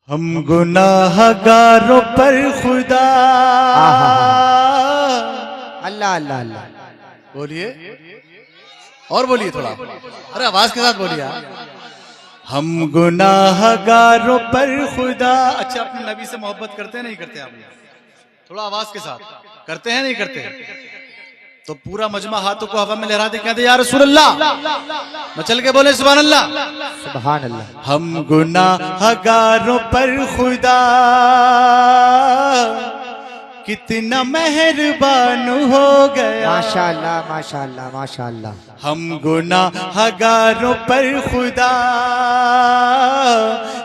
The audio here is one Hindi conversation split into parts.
हम गुनाहगारों पर खुदा। अल्लाह अल्लाह अल्लाह बोलिए और बोलिए थोड़ा, अरे आवाज के साथ बोलिए आप। हम गुनाहगारों पर खुदा। अच्छा, अपने नबी से मोहब्बत करते हैं नहीं करते आप? थोड़ा आवाज के साथ करते हैं नहीं करते? तो पूरा मजमा हाथों को हवा में लहरा दे, कहते या रसूल अल्लाह। मचल के बोले सुभान अल्लाह सुभान अल्लाह। हम गुनाहगारों पर खुदा कितना मेहरबान हो गया। माशाअल्लाह माशाअल्लाह माशाअल्लाह। हम गुनाहगारों पर खुदा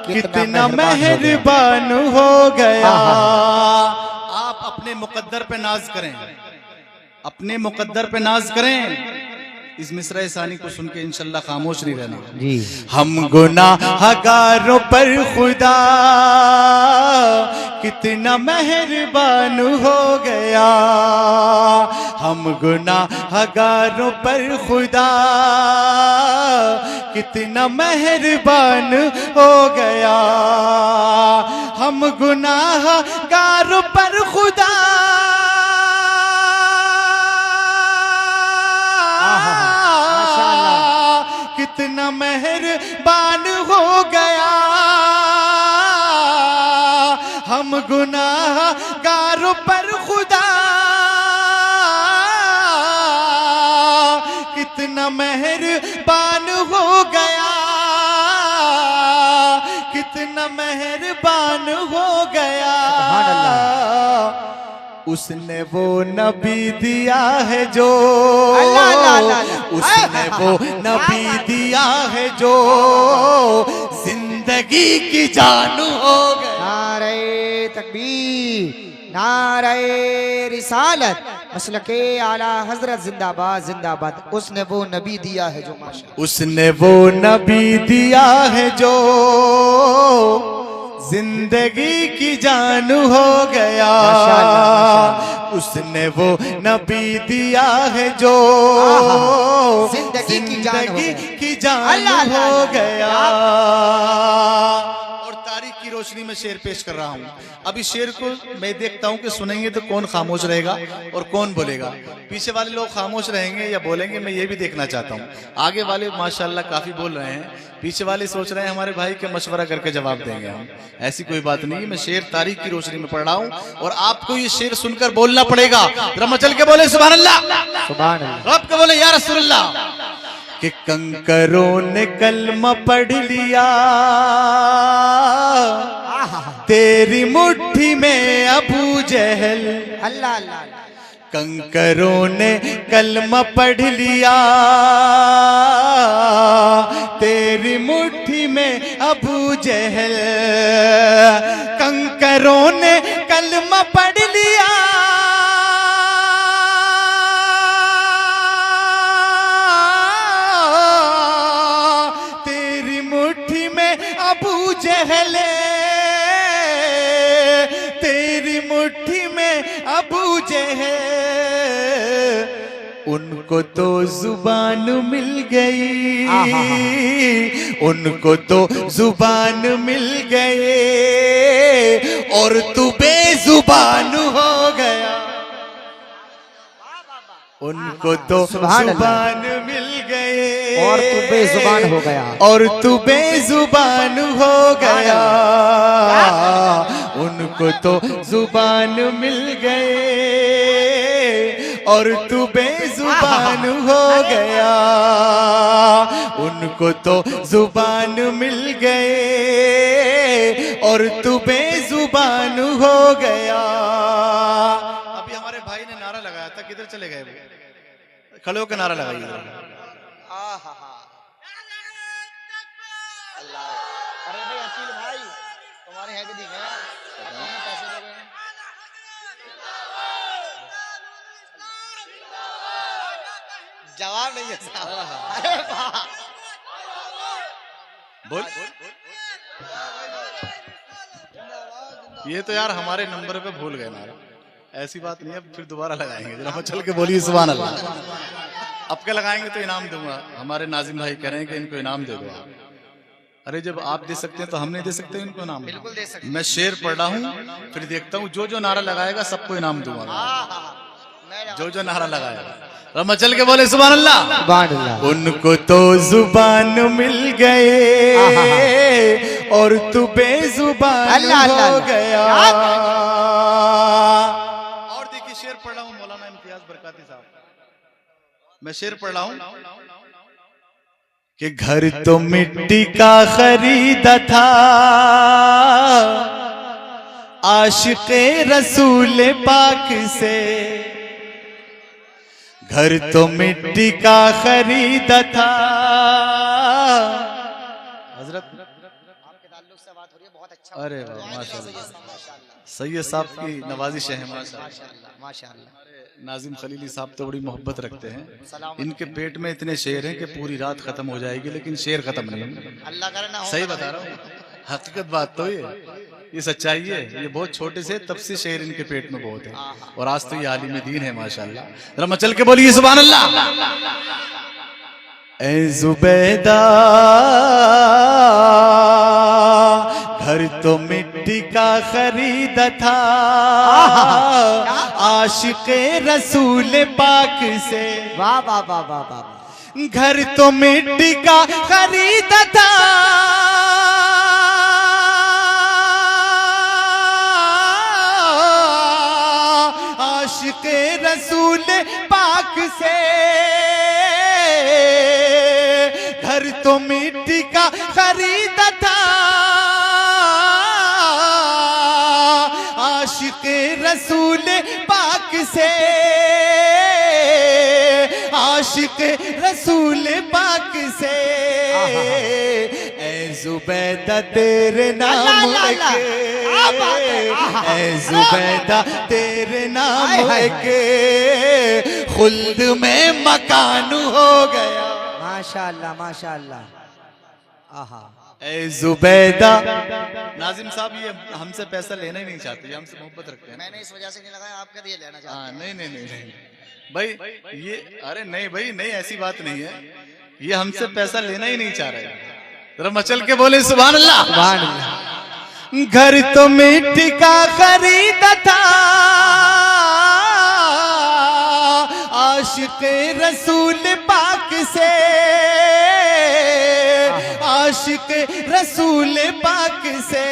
कितना मेहरबान हो गया। आप अपने मुकद्दर पे नाज करें, अपने मुकद्दर पे नाज करें। इस मिसरा सानी को सुन के इंशाल्लाह खामोश नहीं रहना जी। हम गुनाहगारों पर खुदा कितना मेहरबान हो गया। हम गुनाहगारों पर खुदा कितना मेहरबान हो गया। हम गुनाहगारों पर खुदा कितना मेहरबान हो गया। हम गुनाहगारों पर खुदा कितना मेहरबान हो गया। कितना मेहरबान हो गया। उसने वो नबी दिया है जो, उसने वो नबी दिया है जो जिंदगी की जान हो गए। नारे तकबीर, नारे रिसालत, मसलके आला हजरत जिंदाबाद जिंदाबाद। उसने वो नबी दिया है जो, माशाअल्लाह। उसने वो नबी दिया है जो जिंदगी की जान हो गया। उसने वो नबी दिया है जो जिंदगी की जान हो गया। और तारीख की रोशनी में शेर पेश कर रहा हूँ। अब इस शेर को मैं देखता हूँ कि सुनेंगे तो कौन खामोश रहेगा और कौन बोलेगा। पीछे वाले लोग खामोश रहेंगे या बोलेंगे, मैं ये भी देखना चाहता हूँ। आगे वाले माशाल्लाह काफी बोल रहे हैं, पीछे वाले सोच रहे हैं हमारे भाई के मशवरा करके जवाब देंगे हम। ऐसी कोई बात नहीं, मैं शेर तारीख की रोशनी में पढ़ रहा हूँ और आपको ये शेर सुनकर बोलना पड़ेगा। जरा चल के बोले सुभान अल्लाह, सुभान अल्लाह। रब के बोले या रसूल अल्लाह। कि कंकरों ने कलमा पढ़ लिया तेरी मुट्ठी में अबू जहल। अल्लाह अल्लाह। कंकरों ने कलमा पढ़ लिया तेरी मुट्ठी में अबू जहल। कंकरों ने कलमा पढ़ लिया तेरी मुट्ठी में अबू जहल। तेरी मुट्ठी में अबू जहल। उनको तो जुबान मिल गई, उनको तो जुबान मिल गए और तू बेजुबान हो गया। उनको तो जुबान मिल गए और तू बेजुबान हो गया। और तू बेजुबान हो गया। उनको तो जुबान मिल गए और तू बेजुबान हो गया। उनको तो जुबान मिल गए और तू बेजुबान हो गया। अभी हमारे भाई ने नारा लगाया था, किधर चले गए? खड़े होकर नारा लगाइए। अरे भाई अकील भाई, तुम्हारे है कि नहीं है? पैसे दे गए। जवाब नहीं है साहब। अरे वाह। बोल। ये तो यार हमारे नंबर पे भूल गए नारा। ऐसी बात नहीं है, फिर दोबारा लगाएंगे। जरा चल के बोलिए सुभान अल्लाह। अब के लगाएंगे तो इनाम दूंगा। हमारे नाजिम भाई कह रहे हैं कि इनको इनाम दे दो। अरे जब आप दे सकते हैं तो हम नहीं दे सकते इनको इनाम? बिल्कुल दे सकते। मैं शेर पढ़ रहा हूँ, फिर देखता हूँ जो जो नारा लगाएगा सबको इनाम दूंगा। जो जो नारा लगाएगा रमा चल के बोले सुभान अल्लाह। सुभान अल्लाह। उनको तो जुबान मिल गए और तू बेजुबान अल्लाह अल्लाह हो अल्लाह। गया। क्या और देखिए शेर पढ़ रहा हूँ मौलाना इम्तियाज बरकाती साहब। मैं शेर पढ़ रहा हूँ कि घर तो मिट्टी का खरीदा था आशिक़े रसूल पाक से। घर तो मिट्टी का खरीदा था। हजरत आपके ताल्लुक से बात हो रही है, बहुत अच्छा। अरे वाह माशाल्लाह, सैयद साहब की नवाजिश है माशाल्लाह। माशाल्लाह। नाजिम खलीली साहब तो बड़ी मोहब्बत रखते हैं। इनके पेट में इतने शेर हैं कि पूरी रात खत्म हो जाएगी लेकिन शेर खत्म नहीं होंगे। अल्लाह करे ना। सही बता रहा हूँ, हकीकत बात तो ये सच्चाई है। ये बहुत छोटे से तब से शेर इनके पेट में बहुत है और आज तो ये आलिम दीन है माशाल्लाह। जरा मचल के बोलिए सुभान अल्लाह। ए जुबैदा घर तो मिट्टी का खरीदा था आशिक़े रसूल पाक से। वाह वाह वाह वाह वाह। घर तो मिट्टी का खरीदा था आशिक़े रसूल पाक से। घर तो मिट्टी का खरीदा था आशिक़े रसूल पाक से। आशिक़े रसूल पाक से। ए जुबैदा तेरे नाम के, ए जुबैदा तेरे नाम के खुल्द में मकान हो गया। माशाल्लाह माशाल्लाह। आहा। ए जुबैदा। नाजिम साहब ये हमसे पैसा लेना ही नहीं चाहते, ये हमसे मोहब्बत रखते हैं। मैंने इस वजह से नहीं लगाया, आपके लिए लेना चाहता हूं। नहीं नहीं नहीं नहीं भाई ये, अरे नहीं भाई नहीं, ऐसी बात नहीं है। ये हमसे पैसा लेना ही नहीं चाह रहे। जरा मचल के बोले सुभान अल्लाह। सुभान अल्लाह। घर तो मिट्टी का खरीदा था आशिक़े रसूल पाक से। आशिक़े रसूल पाक से।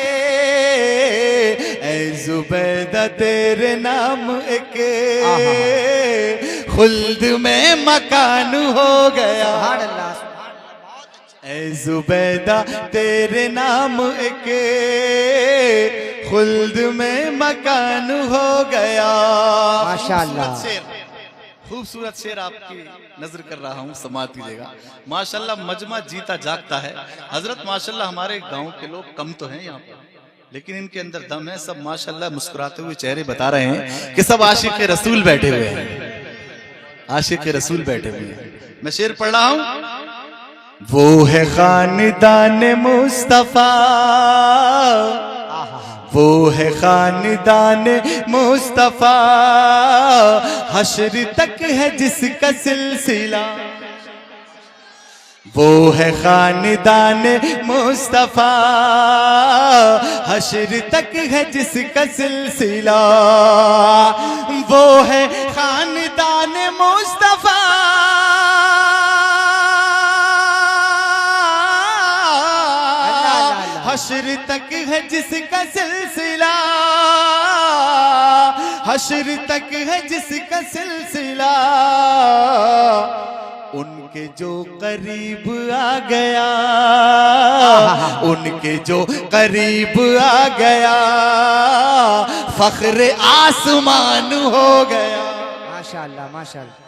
ए जुबैदा तेरे नाम के खुल्द में मकान हो गया। सुभान अल्लाह। ए जुबैदा तेरे नाम के खुल्द में मकान हो गया। माशाल्लाह। खूबसूरत शेर आपकी नजर कर रहा हूँ, समात कीजिएगा। माशाल्लाह मजमा जीता जागता है। हजरत माशाल्लाह हमारे गांव के लोग कम तो हैं यहाँ पर लेकिन इनके अंदर दम है। सब माशाल्लाह मुस्कुराते हुए चेहरे बता रहे हैं कि सब आशिक़ रसूल बैठे हुए हैं। आशिक़ रसूल बैठे हुए हैं। मैं शेर पढ़ रहा हूँ। वो है खानदान मुस्तफा, वो है खानदान मुस्तफा, हश्र तक है जिसका सिलसिला। वो है खानदान मुस्तफा, हश्र तक है जिसका सिलसिला। वो है खानदान मुस्तफा, हश्र तक है जिसका सिलसिला। हश्र तक है जिसका सिलसिला। उनके जो करीब आ गया, उनके जो करीब आ गया, फख्र आसमान हो गया। माशाल्लाह माशाल्लाह।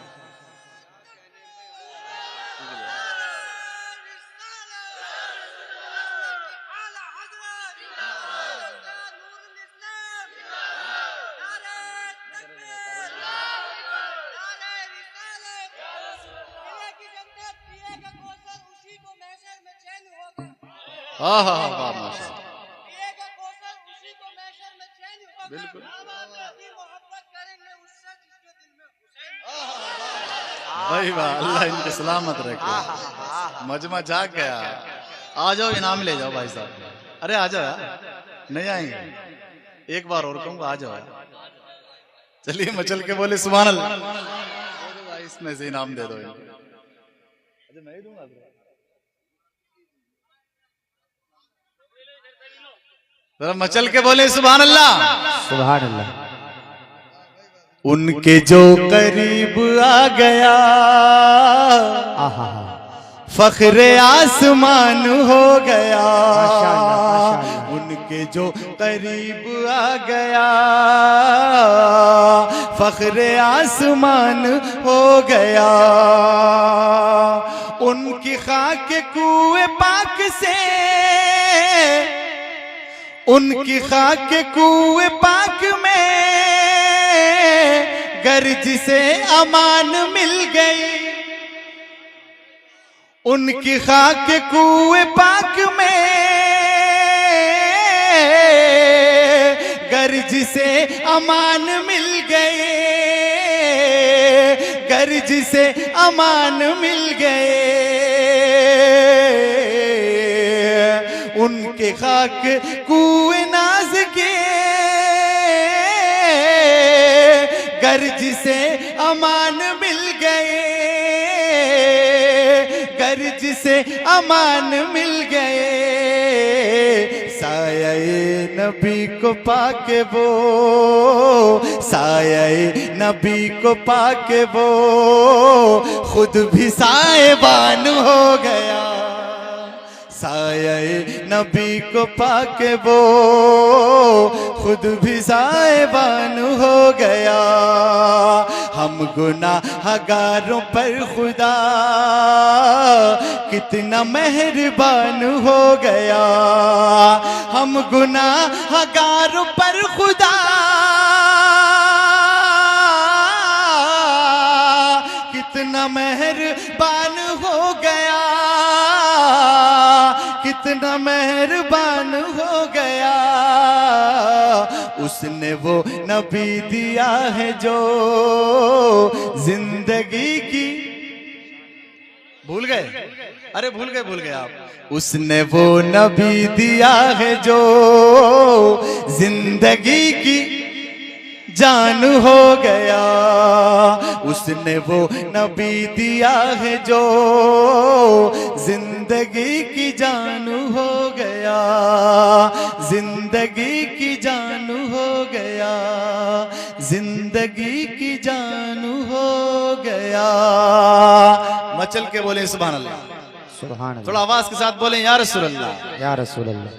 हाँ हाँ हाँ माशाल्लाह बिल्कुल। भाई वाह, अल्लाह इनके सलामत रखे। मजमा जाग गया। आ जाओ, इनाम ले जाओ भाई साहब। अरे आ जाओ यार, नहीं आएंगे, एक बार और कहूँगा, आ जाओ यार। चलिए मचल के बोले सुभान अल्लाह। भाई इसमें से इनाम दे दो। अच्छा मैं ही दूंगा। जरा मचल के बोले सुभान अल्लाह। सुभान अल्लाह। उनके जो करीब आ गया आहा, फख्रे आसमान हो गया। माशाअल्लाह, माशाअल्लाह। उनके जो करीब आ गया फख्रे आसमान हो गया। उनकी खाक कुएं पाक से, उनकी खाक कुएं पाक में गर्ज से अमान मिल गई। उनकी खाक कुएं पाक में गर्ज से अमान मिल गए, गर्ज से अमान मिल गए। उनके खाक कुएं नाज के गर्ज से अमान मिल गए, गर्ज से अमान मिल गए। साये नबी को पाके वो, साये नबी को पाके वो खुद भी साएबान हो गया। साये नबी को पाके वो खुद भी साएबान हो गया। हम गुनाहगारों पर खुदा कितना मेहरबान हो गया। हम गुनाहगारों पर खुदा कितना मेहरबान हो गया, कितना मेहरबान हो गया। उसने वो नबी दिया है जो जिंदगी की, भूल गए? अरे भूल गए आप। उसने वो नबी दिया है जो जिंदगी की जान हो गया। उसने वो नबी दिया है जो जिंदगी की जान हो गया, जिंदगी की जान हो गया, जिंदगी की जान हो गया। मचल के बोले सुभान अल्लाह। सुभान अल्लाह। थोड़ा आवाज के साथ बोले या रसूल अल्लाह, या रसूल अल्लाह।